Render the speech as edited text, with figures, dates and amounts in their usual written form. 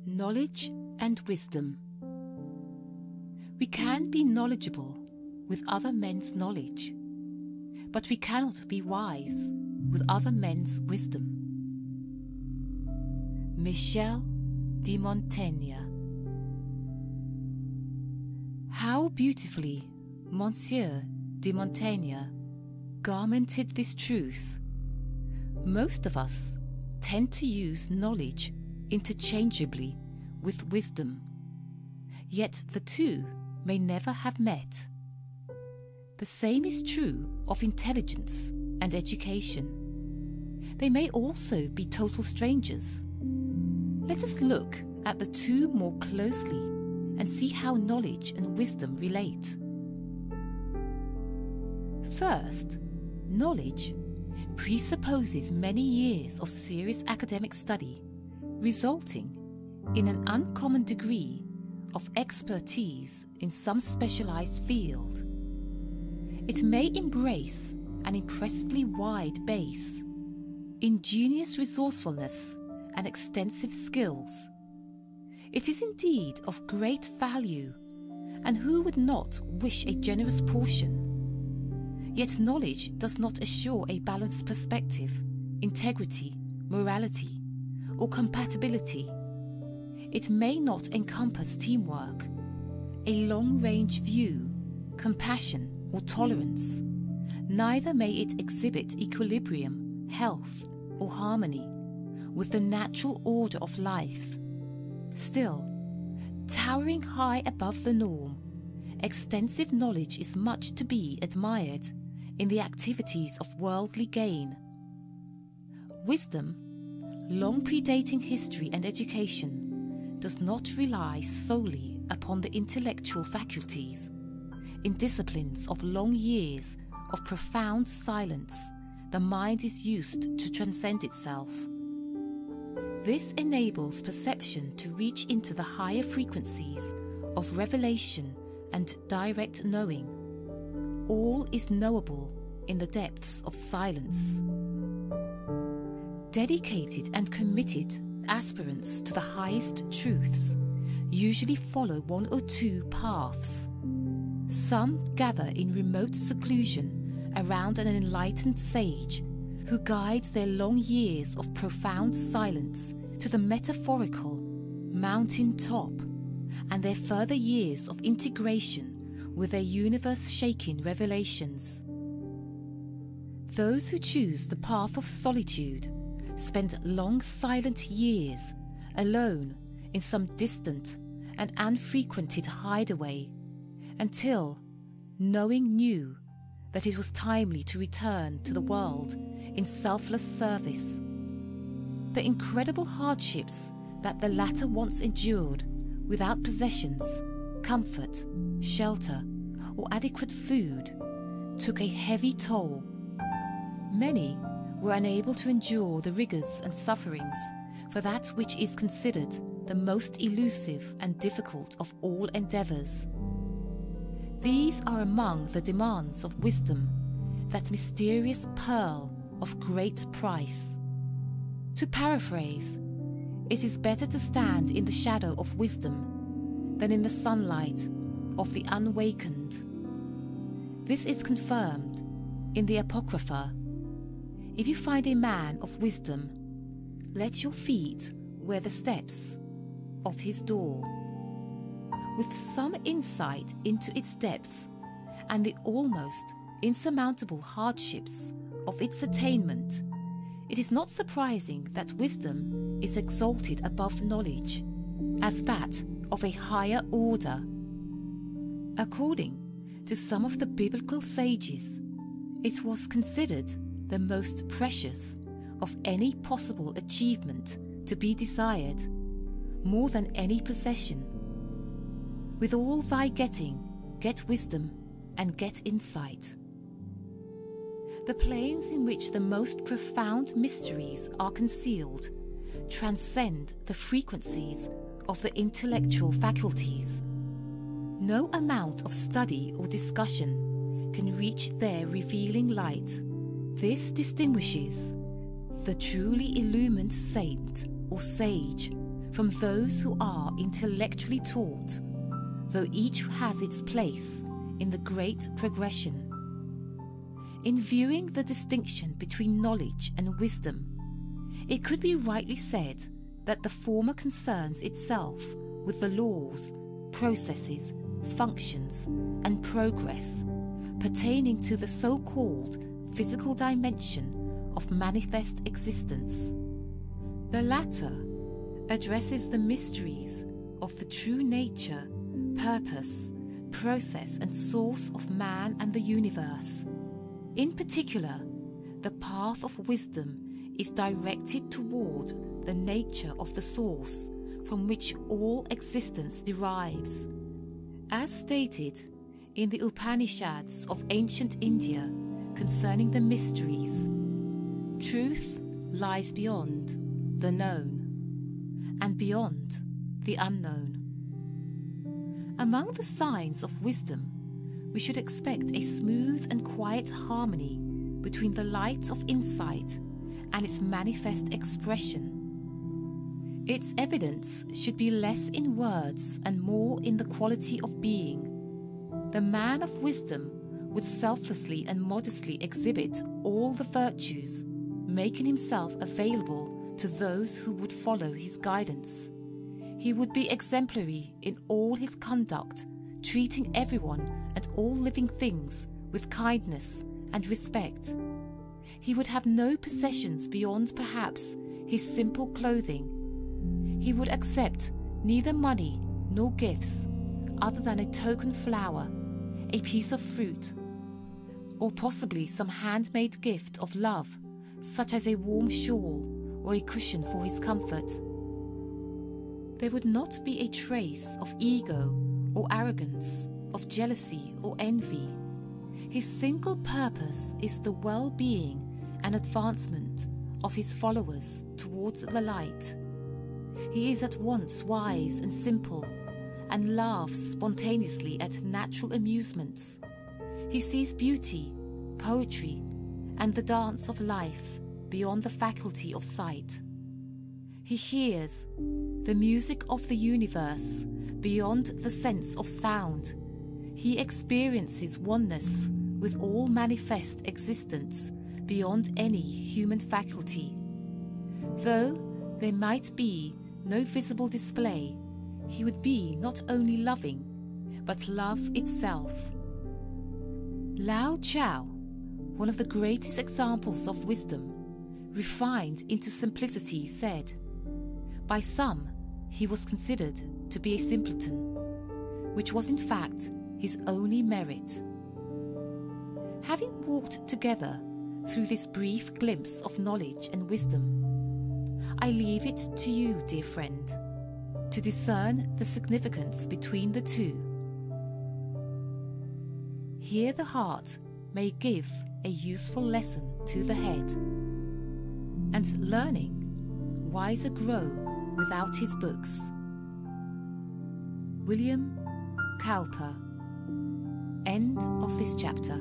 Knowledge and wisdom. We can be knowledgeable with other men's knowledge, but we cannot be wise with other men's wisdom. Michel de Montaigne. How beautifully Monsieur de Montaigne garmented this truth. Most of us tend to use knowledge interchangeably with wisdom, yet the two may never have met. The same is true of intelligence and education. They may also be total strangers. Let us look at the two more closely and see how knowledge and wisdom relate. First, knowledge presupposes many years of serious academic study, resulting in an uncommon degree of expertise in some specialized field. It may embrace an impressively wide base, ingenious resourcefulness, and extensive skills. It is indeed of great value, and who would not wish a generous portion? Yet knowledge does not assure a balanced perspective, integrity, morality, or compatibility. It may not encompass teamwork, a long-range view, compassion, or tolerance. Neither may it exhibit equilibrium, health, or harmony with the natural order of life. Still, towering high above the norm, extensive knowledge is much to be admired in the activities of worldly gain. Wisdom, long predating history and education, does not rely solely upon the intellectual faculties. In disciplines of long years of profound silence, the mind is used to transcend itself. This enables perception to reach into the higher frequencies of revelation and direct knowing. All is knowable in the depths of silence. Dedicated and committed aspirants to the highest truths usually follow one or two paths. Some gather in remote seclusion around an enlightened sage who guides their long years of profound silence to the metaphorical mountain top, and their further years of integration with their universe-shaking revelations. Those who choose the path of solitude spend long silent years alone in some distant and unfrequented hideaway until, knowing new, that it was timely to return to the world in selfless service. The incredible hardships that the latter once endured without possessions, comfort, shelter, or adequate food took a heavy toll. Many were unable to endure the rigors and sufferings for that which is considered the most elusive and difficult of all endeavours. These are among the demands of wisdom, that mysterious pearl of great price. To paraphrase, it is better to stand in the shadow of wisdom than in the sunlight of the unawakened. This is confirmed in the Apocrypha. If you find a man of wisdom, let your feet wear the steps of his door. With some insight into its depths and the almost insurmountable hardships of its attainment, it is not surprising that wisdom is exalted above knowledge as that of a higher order. According to some of the biblical sages, it was considered the most precious of any possible achievement to be desired, more than any possession. With all thy getting, get wisdom and get insight. The planes in which the most profound mysteries are concealed transcend the frequencies of the intellectual faculties. No amount of study or discussion can reach their revealing light. This distinguishes the truly illumined saint or sage from those who are intellectually taught, though each has its place in the great progression. In viewing the distinction between knowledge and wisdom, it could be rightly said that the former concerns itself with the laws, processes, functions, and progress pertaining to the so-called physical dimension of manifest existence. The latter addresses the mysteries of the true nature, purpose, process, and source of man and the universe. In particular, the path of wisdom is directed toward the nature of the source from which all existence derives. As stated in the Upanishads of ancient India concerning the mysteries, truth lies beyond the known and beyond the unknown. Among the signs of wisdom, we should expect a smooth and quiet harmony between the light of insight and its manifest expression. Its evidence should be less in words and more in the quality of being. The man of wisdom would selflessly and modestly exhibit all the virtues, making himself available to those who would follow his guidance. He would be exemplary in all his conduct, treating everyone and all living things with kindness and respect. He would have no possessions beyond perhaps his simple clothing. He would accept neither money nor gifts other than a token flower, a piece of fruit, or possibly some handmade gift of love, such as a warm shawl or a cushion for his comfort. There would not be a trace of ego or arrogance, of jealousy or envy. His single purpose is the well-being and advancement of his followers towards the light. He is at once wise and simple, and laughs spontaneously at natural amusements. He sees beauty, poetry, and the dance of life beyond the faculty of sight. He hears the music of the universe beyond the sense of sound. He experiences oneness with all manifest existence beyond any human faculty. Though there might be no visible display, he would be not only loving, but love itself. Lao Tzu, one of the greatest examples of wisdom, refined into simplicity, said, "By some, he was considered to be a simpleton, which was in fact his only merit." Having walked together through this brief glimpse of knowledge and wisdom, I leave it to you, dear friend, to discern the significance between the two. Here the heart may give a useful lesson to the head, and learning, wiser grow without his books. William Cowper. End of this chapter.